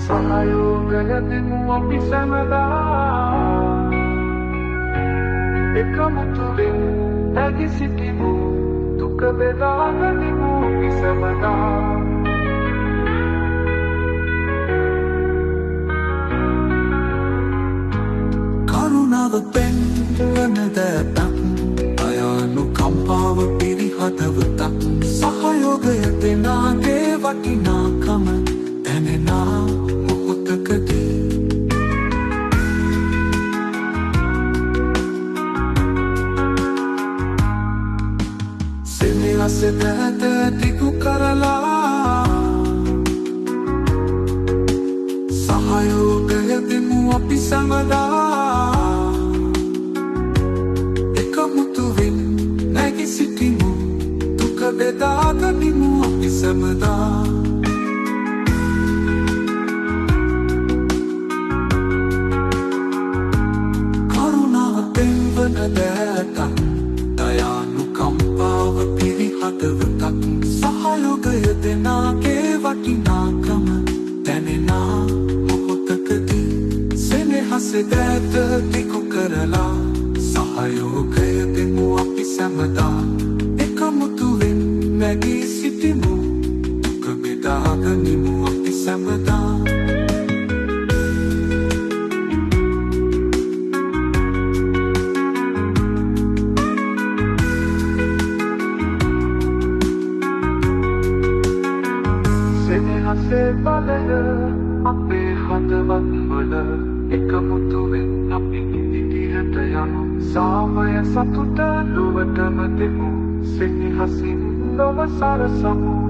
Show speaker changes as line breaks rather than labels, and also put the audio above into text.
සහයෝගයදෙමු අපි සැමදා එකමුතුවෙන් නැගි සිටිමු දුක බෙදාගනිමු අපි සැමදා කරුණාව පෙන්වන දෑතක් අයානුකම්පාව පිරිහදවතක් සහයෝගය දෙනාගේ වටිනාකම දැනෙනා මොහොතකදී සෙනෙහස නැත දිගු කරලා සහයෝගය දෙමු අපි සැමදා එකමුතුවෙන් නැගි සිටිමු දුක බෙදාගනිමු අපි සැමදා දෑතක් දයානුකම්පාව පිරිහදවතක් සහයෝගය දෙනාගේ වටිනාකම දැනෙනා මොහොතකදී සෙනෙහස දෑත දිගු කරලා සහයෝගය දෙමු අපි සැමදා එකමුතුවෙන් නැගී සිටිමු දුක බෙදාගනිමු අපි සැමදා සෙනෙහසේ බලය අපේ හදවත් වල එකමුතුවෙන් අපි ඉදිරියට යමු සාමය සතුට ලොවටම දෙමු සෙනෙහසින් ලොව සරසමු